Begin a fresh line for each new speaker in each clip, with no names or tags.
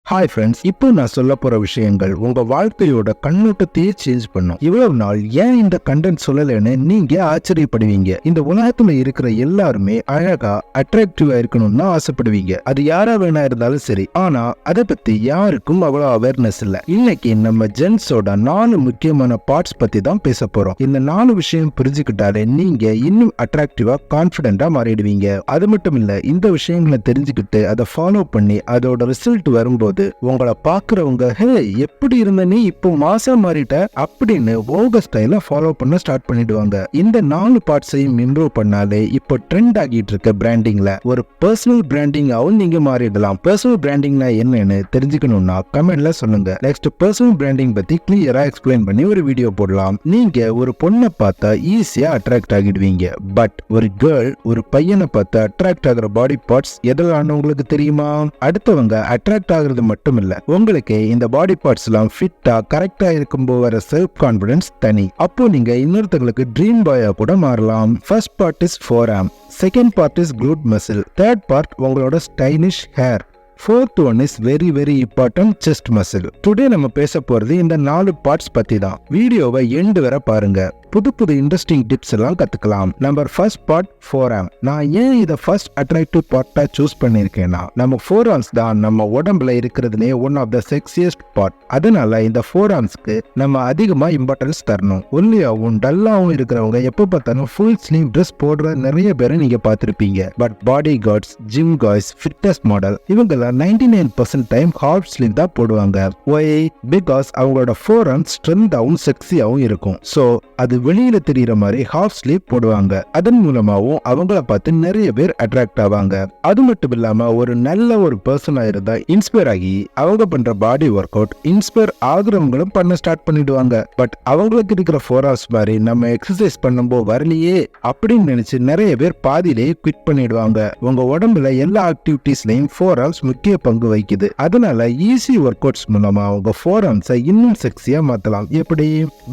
Hi friends, இப்போ நான் சொல்ல போற விஷயங்கள் உங்க வாழ்க்கையோட கண்ணோட்டத்தையே சேஞ்ச் பண்ணும். இவ்வளவு நாள் ஏன் இந்த கண்டென்ட் சொல்லலைன்னு நீங்க ஆச்சரியப்படுவீங்க. இந்த உலகத்துல இருக்கிற எல்லாருமே அழகா அட்ராக்டிவா இருக்கணும்னு ஆசைப்படுவீங்க. அது யாரா வேணா இருந்தாலும் சரி. ஆனா அதை பத்தி யாருக்கும் அவ்வளவு அவேர்னஸ் இல்ல. இன்னைக்கு நம்ம ஜென்ஸோட 4 முக்கியமான பார்ட்ஸ் பத்தி தான் பேச போறோம். இந்த 4 விஷயம் புரிஞ்சுக்கிட்டாலே நீங்க இன்னும் அட்ராக்டிவா கான்பிடென்டா மாறிடுவீங்க. அது மட்டும் இல்ல, இந்த விஷயங்களை தெரிஞ்சுக்கிட்டு அதை ஃபாலோ பண்ணி அதோட ரிசல்ட் வரும்போது உங்களை பாக்குறவங்க ஹே எப்படி இருந்த நீ இப்போ மாசா மாறிட்ட அப்படின்னு உங்க ஸ்டைல ஃபாலோ பண்ண ஸ்டார்ட் பண்ணிடுவாங்க. இந்த 4 பார்ட்ஸையும் இம்ப்ரூவ் பண்ணாலே இப்போ ட்ரெண்ட் ஆகிட்டு இருக்க பிராண்டிங்ல ஒரு பர்சனல் பிராண்டிங்காவும் நீங்க மாறிடலாம். பர்சனல் பிராண்டிங்னா என்னன்னு தெரிஞ்சுக்கணும்னா கமெண்ட்ல சொல்லுங்க. நெக்ஸ்ட் பர்சனல் பிராண்டிங் பத்தி கிளியரா எக்ஸ்பிளைன் பண்ணி ஒரு வீடியோ போடலாம். நீங்க ஒரு பொண்ணை பார்த்தா ஈஸியா அட்ராக்ட் ஆகிடுவீங்க. பட் ஒரு கேர்ள் ஒரு பையனை பார்த்தா அட்ராக்ட் ஆகிற பாடி பார்ட்ஸ் எதெல்லாம் உங்களுக்கு தெரியுமா? அடுத்தவங்க அட்ராக்ட் ஆகுறது மட்டும் இல்ல, உங்களுக்கு இந்த பாடி பார்ட்ஸ் எல்லாம் ஃபிட்டா கரெக்டா இருக்கும்போது வர செல்ஃப் கான்பிடன்ஸ் தனி. அப்போ நீங்க இன்னொருத்தங்களுக்கு ட்ரீம் பாயா கூட மாறலாம். First part is forearm, second part is glute muscle, third part உங்களோட stylish hair, fourth one is very important chest muscle. Today நம்ம பேச போறது இந்த 4 பார்ட்ஸ் பத்தி தான். வீடியோவை எண்ட் வரை பாருங்க. புது இன்ட்ரெஸ்டிங் டிப்ஸ் எல்லாம் கத்துக்கலாம். Number first part forearm. நான் ஏன் இதை ஃபர்ஸ்ட் அட்ராக்டிவ் பார்ட்டா சூஸ் பண்ணிருக்கேன்னா, நம்ம forearms தான் நம்ம உடம்புல இருக்கிறதுலே one of the sexiest part. அதனால இந்த forearmsக்கு நம்ம அதிகமா இம்பார்ட்டன்ஸ் தரணும். ஒல்லியாவும் டல்லாவும் இருக்கிறவங்க எப்ப பார்த்தாலும் ஃபுல் ஸ்லீவ் ட்ரெஸ் போடுற நிறைய பேரை நீங்க பார்த்திருப்பீங்க. But body guards, gym guys, fitness model இவங்க 99% டைம் ஹாஃப் ஸ்லீவ் தான் போடுவாங்க. Why? Because அவங்களோட forearms ஸ்ட்ரென்த்தாவும் செக்ஸியாவும் இருக்கும். சோ அது வெளியில தெரியற மாதிரி ஹாஃப் ஸ்லீவ் போடுவாங்க. அதன் மூலமாவும் அவங்கள பார்த்து நிறைய பேர் அட்ராக்ட் ஆவாங்க. அது மட்டும் இல்லாம ஒரு நல்ல ஒரு பர்சனா இருந்தா இன்ஸ்பயர் ஆகி அவங்க பண்ற பாடி ஒர்க் அவுட் இன்ஸ்பயர் ஆகுறவங்களும் பண்ண ஸ்டார்ட் பண்ணிடுவாங்க. பட் அவங்களுக்கு இருக்கிற forearms மாதிரி நம்ம எக்ஸசைஸ் பண்ணும்போது வரலையே அப்படின்னு நினைச்சு நிறைய பேர் பாதியிலேயே குவிட் பண்ணிடுவாங்க. உங்க உடம்புல எல்லா ஆக்டிவிட்டிஸ்லயும் forearms முக்கிய பங்கு வகிக்குது. அதனால ஈஸி ஒர்க் அவுட்ஸ் மூலமா உங்க forearms இன்னும் செக்ஸியா மாத்தலாம். எப்படி?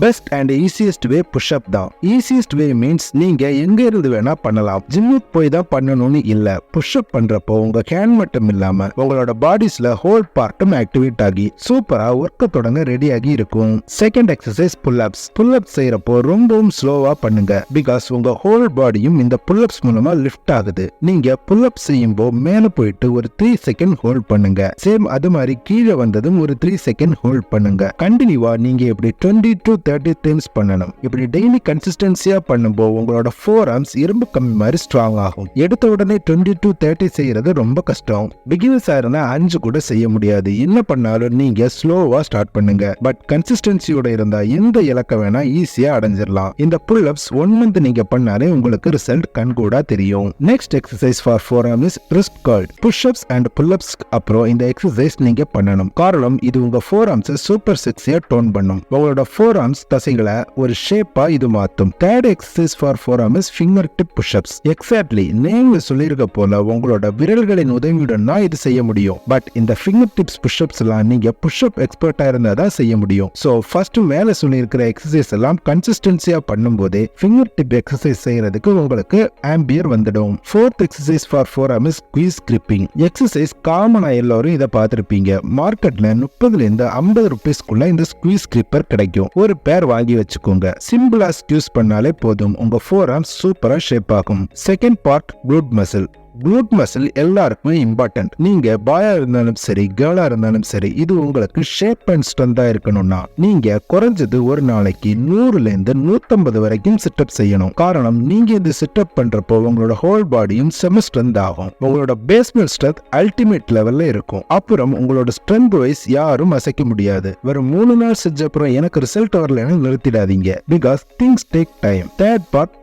Best and easiest way pushup தான். ஈஸியஸ்ட் வே மீன்ஸ் நீங்க எங்க இருந்து வேணா பண்ணலாம். ஜிம்முக்கு போய் தான் பண்ணணும்னு இல்ல. புஷ்அப் பண்றப்போ உங்க ஹேண்ட் மட்டும் இல்லாம உங்களோட பாடிஸ்ல ஹோல் பார்ட்டும் ஆக்டிவேட் ஆகி சூப்பரா ஒர்க்க தொடங்க ரெடி ஆகி இருக்கும். Second exercise pull-ups. புல்அப்ஸ் செய்யறப்போ ரொம்பவும் ஸ்லோவா பண்ணுங்க. பிகாஸ் உங்க ஹோல் பாடியும் இந்த புல்அப்ஸ் மூலமா லிஃப்ட் ஆகுது. நீங்க புல்அப் செய்யும்போது மேல போயிட்டு ஒரு 3 செகண்ட் ஹோல்ட் பண்ணுங்க. சேம் அது மாதிரி கீழே வந்ததும் ஒரு 3 செகண்ட் ஹோல்ட் பண்ணுங்க. கண்டினியூவா நீங்க இப்படி 20 to 30 டைம்ஸ் பண்ணணும். இப்படி டெய்லி கன்சிஸ்டன்சியா பண்ணும்போது உங்களோட forearms இரும்பு கம்பி மாதிரி ஸ்ட்ராங் ஆகும். எடுத்த உடனே 20 to 30 செய்யறது ரொம்ப கஷ்டம். பிகினர்ஸா இருந்தா 5 கூட செய்ய முடியாது. என்ன பண்ணாலும் நீங்க ஸ்லோவா ஸ்டார்ட் பண்ணுங்க. பட் கன்சிஸ்டன்சியோட இருந்தா எந்த இலக்க வேணா ஈஸியா அடைஞ்சிடலாம். இந்த புல்-அப்ஸ் 1 month நீங்க பண்ணாலே உங்களுக்கு ரிசல்ட் கண்கூடா தெரியும். Next exercise for forearm is wrist curl. Push ups and pull ups அப்புறம் இந்த எக்ஸசைஸ் நீங்க பண்ணணும். காரணம் இது உங்க forearms சூப்பர் செக்ஸியா டோன் பண்ணும். உங்களோட forearms தசைகளை ஒரு ஷேப்பா இது மாத்தும். Third exercise for forearm is finger tip push-ups. Exactly நேம்ல சொல்லிருக்க போல உங்களோட விரல்களின் உதவியுடன் தான் இது செய்ய முடியும். பட் இந்த ஃபிங்கர் டிப்ஸ் புஷ்அப்ஸ் எல்லாம் நீங்க புஷ்அப் எக்ஸ்பர்ட்டா இருந்தா தான் செய்ய முடியும். சோ ஃபர்ஸ்ட் மேல சொல்லியிருக்கிற எக்ஸசைஸ் எல்லாம் கன்சிஸ்டன்சியா பண்ணும்போதே ஃபிங்கர் டிப் எக்ஸசைஸ் செய்யறதுக்கு உங்களுக்கு ஆம்பியர் வந்துடும். Fourth exercise for forearm is squeeze gripping. Exercise காமனா எல்லாரும் இதை பார்த்திருப்பீங்க. மார்க்கெட்ல 30 இருந்து 50 ரூபீஸ்க்குள்ள இந்த ஸ்குவீஸ் கிரிப்பர் கிடைக்கும். ஒரு பேர் வாங்கி வச்சுக்கோங்க. சிம்பிளா ஸ்குவீஸ் பண்ணாலே போதும், உங்க forearms சூப்பரா ஷேப் ஆகும். Second part glute muscle. glute muscle எல்லாருக்குமே இம்பார்ட்டன்ட். நீங்க பாயா இருந்தாலும் சரி கேர்ளா இருந்தாலும் சரி, இது உங்களுக்கு ஷேப் அண்ட் ஸ்ட்ரென்த்தா இருக்கணும்னா நீங்க குறைஞ்சது ஒரு நாளைக்கு 100ல இருந்து 150 வரைக்கும் சிட்டப் செய்யணும். காரணம் நீங்க இந்த சிட்டப் பண்றப்போ உங்களோட ஹோல் பாடியும் செம ஸ்ட்ரென்த் ஆகும். உங்களோட பேஸ்மெண்ட் ஸ்ட்ரென்த் அல்டிமேட் லெவல்ல இருக்கும். அப்புறம் உங்களோட ஸ்ட்ரென்த் வைஸ் யாரும் அசைக்க முடியாது. வெறும் 3 நாள் செஞ்ச அப்புறம் எனக்கு ரிசல்ட் வரலன்னு நிறுத்திடாதீங்க. Because things take time. Third part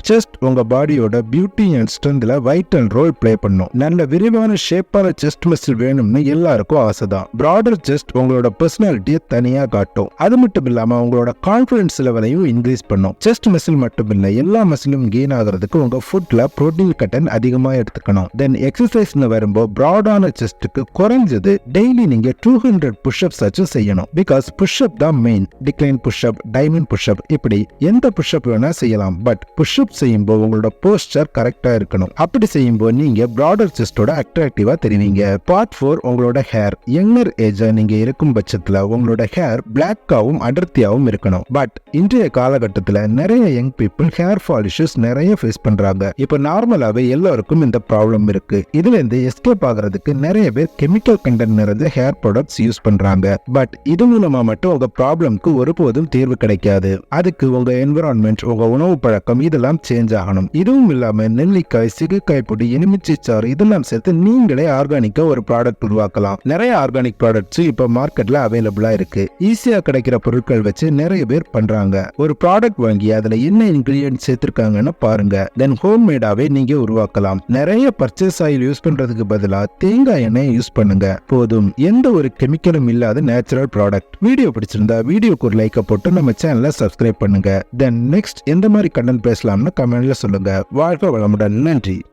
chest உங்க பாடியோட பியூட்டி அண்ட் ஸ்ட்ரென்த்ல வைட்டல் ரோல் பிளே பண்ணும். நல்ல விரிவான ஷேப்பான செஸ்ட் மசில் வேணும்னு எல்லாருக்கும் ஆசைதான். பிராடர் செஸ்ட் உங்களோட பர்சனாலிட்டியை தனியா காட்டும். அது மட்டும் இல்லாம உங்களோட கான்பிடன்ஸ் லெவலையும் இன்க்ரீஸ் பண்ணும். செஸ்ட் மசில் மட்டும் இல்ல, எல்லா மசிலும் கெயின் ஆகிறதுக்கு உங்க ஃபுட்ல புரோட்டீன் கண்டென்ட் அதிகமா எடுத்துக்கணும். தென் எக்ஸசைஸ்னு வரும்போது பிராடான செஸ்ட்டுக்கு குறைஞ்சது டெய்லி நீங்க 200 புஷ்அப்ஸ் ஆச்சும் செய்யணும். பிகாஸ் புஷ்அப் தான் main. Decline pushup, diamond pushup, இப்படி எந்த புஷ்அப் வேணா செய்யலாம். பட் புஷ்அப் செய்யும்போது உங்களோட போஸ்டர் கரெக்டா இருக்கணும். அப்படி செய்யும்போது நீங்க பிராடர் செஸ்டோட அட்ராக்டிவா தெரிவிங்க. பார்ட் 4 உங்களோட ஹேர். யங்கர் ஏஜா நீங்க இருக்கும் பட்சத்துல உங்களோட ஹேர் பிளாக்காவும் அடர்த்தியாவும் இருக்கணும். பட் இன்றைய காலகட்டத்துல நிறைய young people hair fall issues நிறைய ஃபேஸ் பண்றாங்க. இப்போ நார்மலாவே எல்லாருக்கும் இந்த ப்ராப்ளம் இருக்கு. இதுல இருந்து எஸ்கேப் ஆகிறதுக்கு நிறைய பேர் கெமிக்கல் கண்டென்ட் நிறைந்த ஹேர் ப்ராடக்ட்ஸ் யூஸ் பண்றாங்க. பட் இது மூலமா மட்டும் உங்க ப்ராப்ளம்க்கு ஒருபோதும் தீர்வு கிடைக்காது. அதுக்கு உங்க என்விரான்மெண்ட், உங்க உணவு பழக்கம் இதெல்லாம் சேஞ்ச் ஆகணும். இதுவும் இல்லாம நெல்லிக்காய், சிறுகாய் பொடி, எலுமிச்சை சாறு இதெல்லாம் சேர்த்து நீங்களே ஆர்கானிக்கா ஒரு ப்ராடக்ட் உருவாக்கலாம். நிறைய ஆர்கானிக் ப்ராடக்ட்ஸ் இப்போ மார்க்கெட்ல அவைலபிளா இருக்கு. ஈஸியா கிடைக்கிற பொருட்கள் வச்சு நிறைய பேர் பண்றாங்க. ஒரு ப்ராடக்ட் வாங்கி அதுல என்ன இன்கிரிடியன்ட் சேர்த்திருக்காங்கன்னு பாருங்க. தென் ஹோம்மேடாவே நீங்க உருவாக்கலாம். நிறைய பர்ச்சேஸ் ஆயில் யூஸ் பண்றதுக்கு பதிலா தேங்காய் எண்ணெய் யூஸ் பண்ணுங்க. போதும். எந்த ஒரு கெமிக்கலும் இல்லாத நேச்சுரல் ப்ராடக்ட். வீடியோ பிடிச்சிருந்தா வீடியோக்கு ஒரு லைக் போட்டு நம்ம சேனலை சப்ஸ்கிரைப் பண்ணுங்க. தென் நெக்ஸ்ட் எந்த மாதிரி கண்டென்ட் பேசலாம்னு கமெண்ட்ல சொல்லுங்க. வாழ்க வளமுடன். நன்றி.